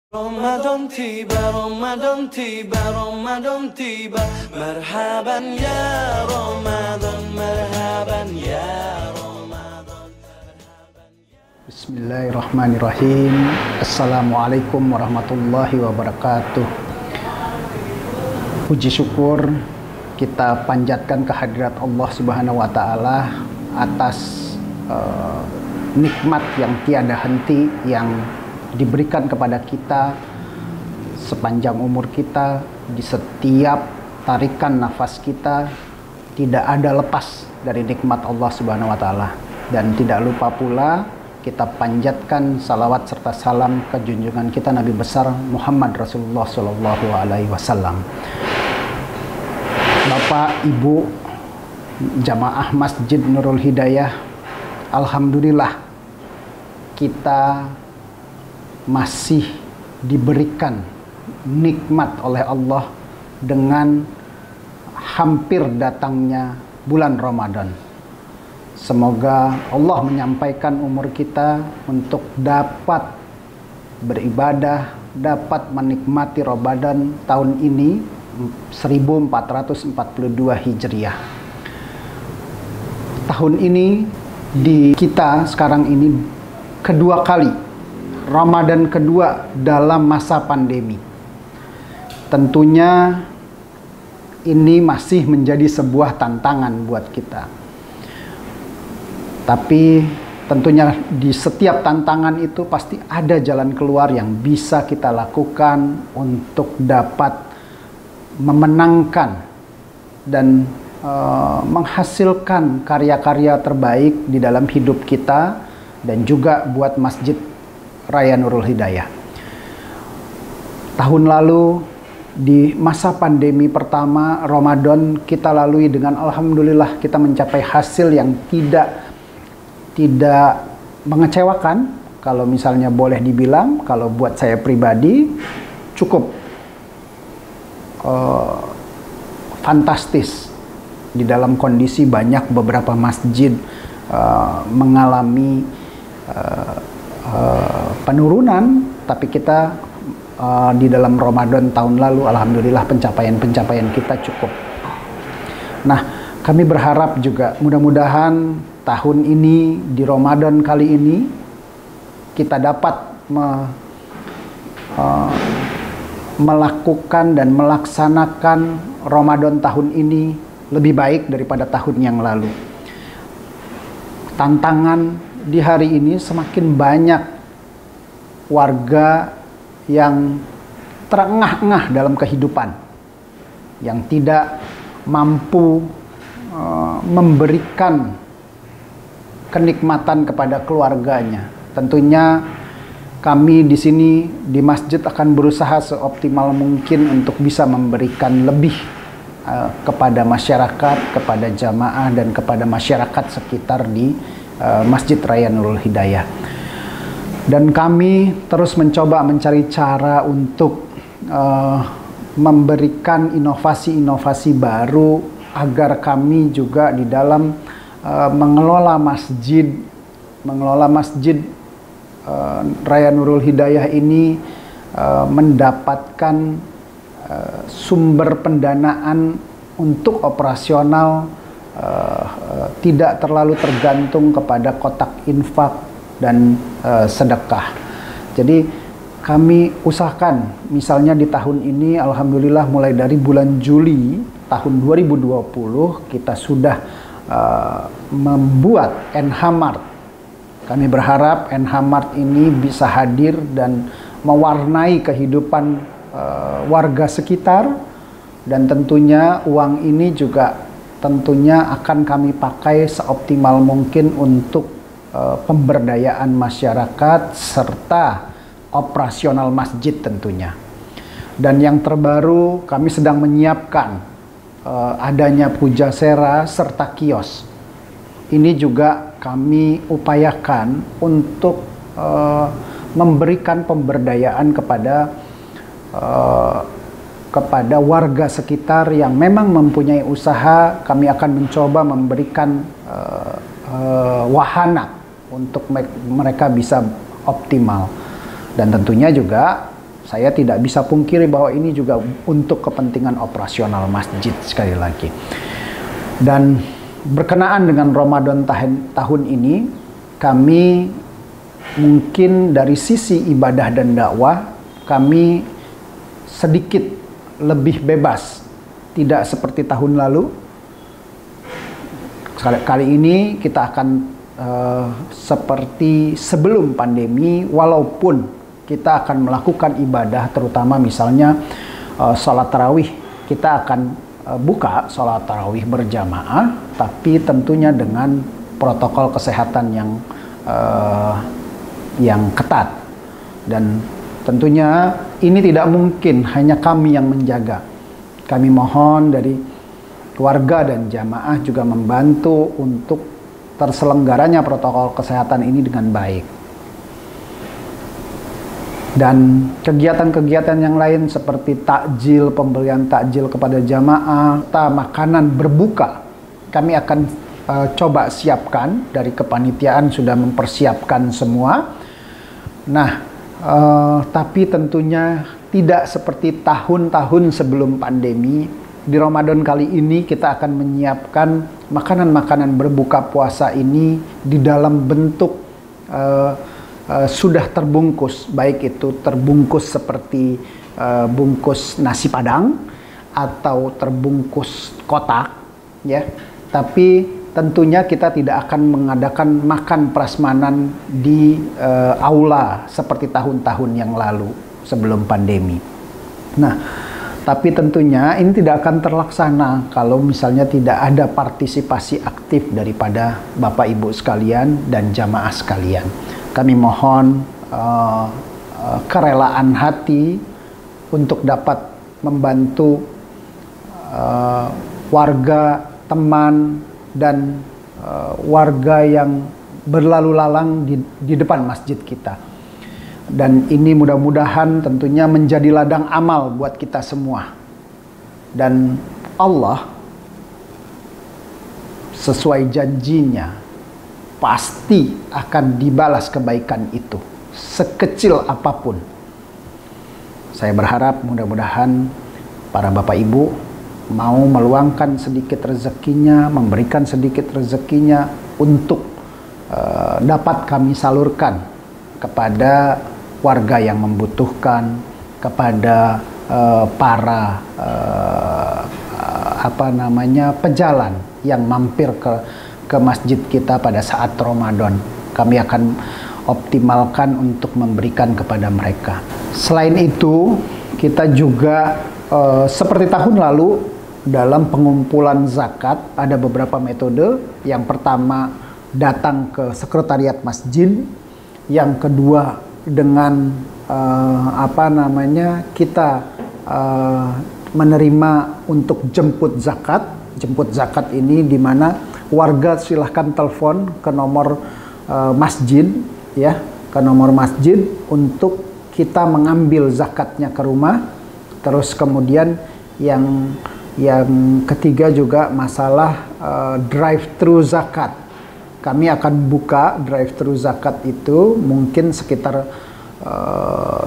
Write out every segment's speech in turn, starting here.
Ramadan tiba, Ramadan tiba, Ramadan tiba. Marhaban ya Ramadan, marhaban ya Ramadan. Bismillahirrahmanirrahim. Assalamualaikum warahmatullahi wabarakatuh. Puji syukur kita panjatkan kehadirat Allah Subhanahu wa taala atas nikmat yang tiada henti yang diberikan kepada kita sepanjang umur kita. Di setiap tarikan nafas kita tidak ada lepas dari nikmat Allah Subhanahu wa taala. Dan tidak lupa pula kita panjatkan salawat serta salam ke junjungan kita Nabi besar Muhammad Rasulullah Shallallahu Alaihi Wasallam. Bapak, Ibu, jamaah Masjid Nurul Hidayah, alhamdulillah kita masih diberikan nikmat oleh Allah dengan hampir datangnya bulan Ramadan. Semoga Allah menyampaikan umur kita untuk dapat beribadah, dapat menikmati Ramadan tahun ini 1442 Hijriah. Tahun ini di kita sekarang ini kedua kali Ramadan kedua dalam masa pandemi. Tentunya ini masih menjadi sebuah tantangan buat kita. Tapi tentunya di setiap tantangan itu pasti ada jalan keluar yang bisa kita lakukan untuk dapat memenangkan dan menghasilkan karya-karya terbaik di dalam hidup kita dan juga buat Masjid Raya Nurul Hidayah. Tahun lalu di masa pandemi pertama Ramadan kita lalui dengan alhamdulillah kita mencapai hasil yang tidak mengecewakan. Kalau misalnya boleh dibilang, kalau buat saya pribadi cukup fantastis. Di dalam kondisi banyak beberapa masjid mengalami penurunan, tapi kita di dalam Ramadan tahun lalu alhamdulillah pencapaian kita cukup. Nah, kami berharap juga mudah-mudahan tahun ini di Ramadan kali ini kita dapat melakukan dan melaksanakan Ramadan tahun ini lebih baik daripada tahun yang lalu. Tantangan di hari ini semakin banyak warga yang terengah-engah dalam kehidupan, yang tidak mampu memberikan kenikmatan kepada keluarganya. Tentunya kami di sini di masjid akan berusaha seoptimal mungkin untuk bisa memberikan lebih kepada masyarakat, kepada jamaah dan kepada masyarakat sekitar di Masjid Raya Nurul Hidayah. Dan kami terus mencoba mencari cara untuk memberikan inovasi-inovasi baru agar kami juga di dalam mengelola masjid Raya Nurul Hidayah ini mendapatkan sumber pendanaan untuk operasional, tidak terlalu tergantung kepada kotak infak dan sedekah. Jadi kami usahakan misalnya di tahun ini alhamdulillah mulai dari bulan Juli tahun 2020 kita sudah membuat NH Mart. Kami berharap NH Mart ini bisa hadir dan mewarnai kehidupan warga sekitar, dan tentunya uang ini juga tentunya akan kami pakai seoptimal mungkin untuk pemberdayaan masyarakat serta operasional masjid tentunya. Dan yang terbaru kami sedang menyiapkan adanya pujasera serta kios. Ini juga kami upayakan untuk memberikan pemberdayaan kepada warga sekitar yang memang mempunyai usaha. Kami akan mencoba memberikan wahana untuk mereka bisa optimal. Dan tentunya juga saya tidak bisa pungkiri bahwa ini juga untuk kepentingan operasional masjid sekali lagi. Dan berkenaan dengan Ramadan tahun ini, kami mungkin dari sisi ibadah dan dakwah, kami sedikit lebih bebas. Tidak seperti tahun lalu. Kali ini kita akan seperti sebelum pandemi, walaupun kita akan melakukan ibadah, terutama misalnya sholat tarawih. Kita akan buka sholat tarawih berjamaah, tapi tentunya dengan protokol kesehatan yang ketat. Dan tentunya ini tidak mungkin hanya kami yang menjaga. Kami mohon dari warga dan jamaah juga membantu untuk terselenggaranya protokol kesehatan ini dengan baik. Dan kegiatan-kegiatan yang lain seperti takjil, pemberian takjil kepada jamaah, makanan berbuka, kami akan coba siapkan. Dari kepanitiaan sudah mempersiapkan semua. Nah, tapi tentunya tidak seperti tahun-tahun sebelum pandemi. Di Ramadan kali ini kita akan menyiapkan makanan-makanan berbuka puasa ini di dalam bentuk sudah terbungkus, baik itu terbungkus seperti bungkus nasi padang atau terbungkus kotak, ya. Tapi tentunya kita tidak akan mengadakan makan prasmanan di aula seperti tahun-tahun yang lalu sebelum pandemi. Nah, tapi tentunya ini tidak akan terlaksana kalau misalnya tidak ada partisipasi aktif daripada Bapak Ibu sekalian dan jamaah sekalian. Kami mohon kerelaan hati untuk dapat membantu warga, teman, dan warga yang berlalu lalang di depan masjid kita. Dan ini mudah-mudahan tentunya menjadi ladang amal buat kita semua. Dan Allah sesuai janjinya pasti akan dibalas kebaikan itu, sekecil apapun. Saya berharap mudah-mudahan para Bapak Ibu mau meluangkan sedikit rezekinya, memberikan sedikit rezekinya untuk dapat kami salurkan kepada warga yang membutuhkan, kepada para pejalan yang mampir ke masjid kita pada saat Ramadan. Kami akan optimalkan untuk memberikan kepada mereka. Selain itu, kita juga seperti tahun lalu dalam pengumpulan zakat ada beberapa metode. Yang pertama, datang ke sekretariat masjid. Yang kedua, dengan kita menerima untuk jemput zakat. Jemput zakat ini di mana warga silahkan telepon ke nomor masjid, ya, ke nomor masjid untuk kita mengambil zakatnya ke rumah. Terus kemudian yang ketiga juga masalah drive-thru zakat. Kami akan buka drive-thru zakat itu mungkin sekitar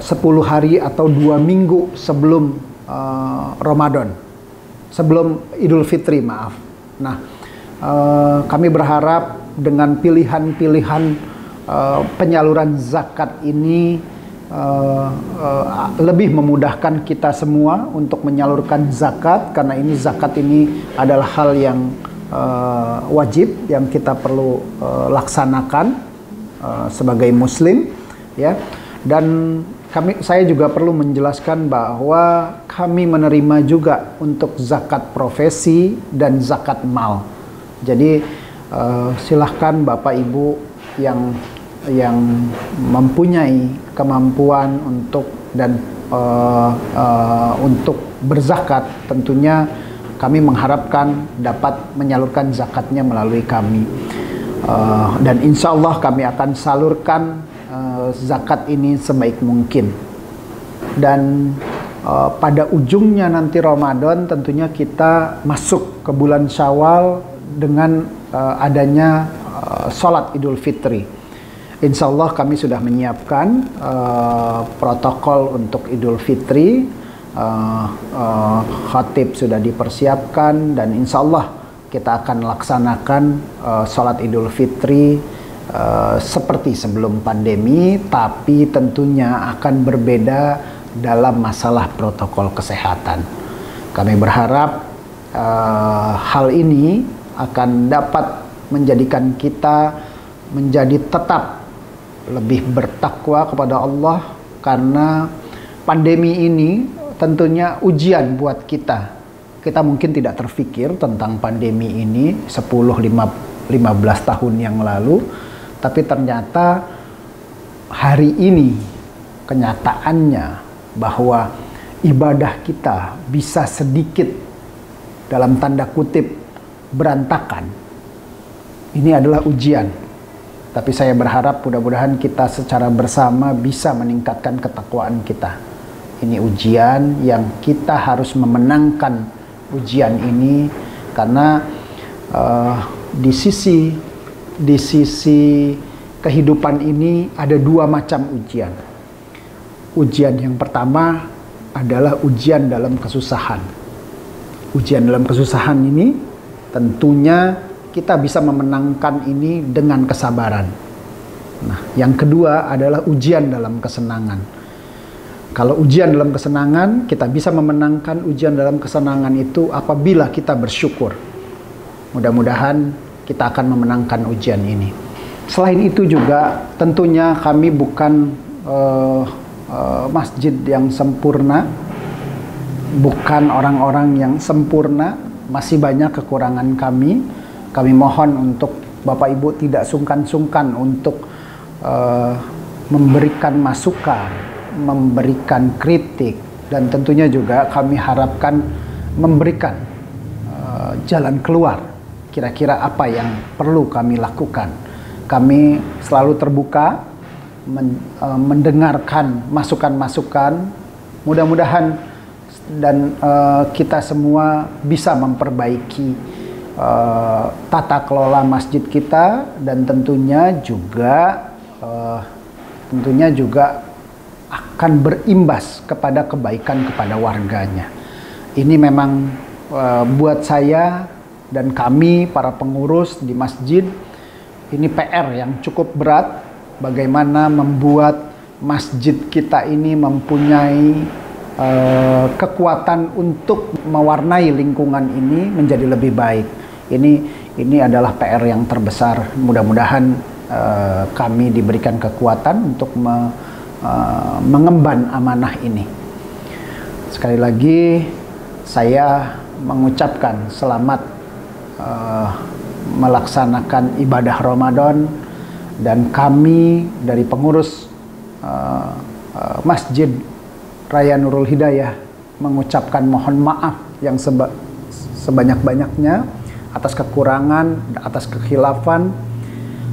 10 hari atau 2 minggu sebelum Ramadan, sebelum Idul Fitri, maaf. Nah, kami berharap dengan pilihan-pilihan penyaluran zakat ini lebih memudahkan kita semua untuk menyalurkan zakat, karena ini zakat ini adalah hal yang wajib yang kita perlu laksanakan sebagai muslim, ya. Dan saya juga perlu menjelaskan bahwa kami menerima juga untuk zakat profesi dan zakat mal. Jadi silahkan Bapak Ibu yang mempunyai kemampuan untuk berzakat, tentunya kami mengharapkan dapat menyalurkan zakatnya melalui kami. Dan insya Allah kami akan salurkan zakat ini sebaik mungkin. Dan pada ujungnya nanti Ramadan tentunya kita masuk ke bulan Syawal dengan adanya sholat Idul Fitri. Insya Allah kami sudah menyiapkan protokol untuk Idul Fitri, khatib sudah dipersiapkan, dan insya Allah kita akan laksanakan sholat Idul Fitri seperti sebelum pandemi, tapi tentunya akan berbeda dalam masalah protokol kesehatan. Kami berharap hal ini akan dapat menjadikan kita menjadi tetap lebih bertakwa kepada Allah, karena pandemi ini tentunya ujian buat kita. Kita mungkin tidak terfikir tentang pandemi ini 10-15 tahun yang lalu, tapi ternyata hari ini kenyataannya bahwa ibadah kita bisa sedikit dalam tanda kutip berantakan. Ini adalah ujian. Tapi saya berharap mudah-mudahan kita secara bersama bisa meningkatkan ketakwaan kita. Ini ujian yang kita harus memenangkan ujian ini, karena di sisi kehidupan ini ada dua macam ujian. Ujian yang pertama adalah ujian dalam kesusahan. Ujian dalam kesusahan ini tentunya kita bisa memenangkan ini dengan kesabaran. Nah, yang kedua adalah ujian dalam kesenangan. Kalau ujian dalam kesenangan, kita bisa memenangkan ujian dalam kesenangan itu apabila kita bersyukur. Mudah-mudahan kita akan memenangkan ujian ini. Selain itu juga tentunya kami bukan masjid yang sempurna, bukan orang-orang yang sempurna, masih banyak kekurangan kami. Kami mohon untuk Bapak Ibu tidak sungkan-sungkan untuk memberikan masukan, memberikan kritik, dan tentunya juga kami harapkan memberikan jalan keluar. Kira-kira apa yang perlu kami lakukan. Kami selalu terbuka mendengarkan masukan-masukan. Mudah-mudahan dan kita semua bisa memperbaiki tata kelola masjid kita, dan tentunya juga akan berimbas kepada kebaikan kepada warganya. Ini memang buat saya dan kami para pengurus di masjid ini PR yang cukup berat, bagaimana membuat masjid kita ini mempunyai kekuatan untuk mewarnai lingkungan ini menjadi lebih baik. Ini adalah PR yang terbesar. Mudah-mudahan kami diberikan kekuatan untuk mengemban amanah ini. Sekali lagi saya mengucapkan selamat melaksanakan ibadah Ramadan, dan kami dari pengurus Masjid Raya Nurul Hidayah mengucapkan mohon maaf yang sebanyak-banyaknya atas kekurangan, atas kekhilafan.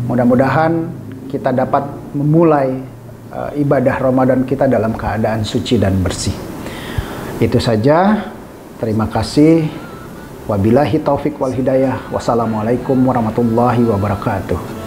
Mudah-mudahan kita dapat memulai ibadah Ramadan kita dalam keadaan suci dan bersih. Itu saja. Terima kasih. Wabillahi taufik wal hidayah. Wassalamualaikum warahmatullahi wabarakatuh.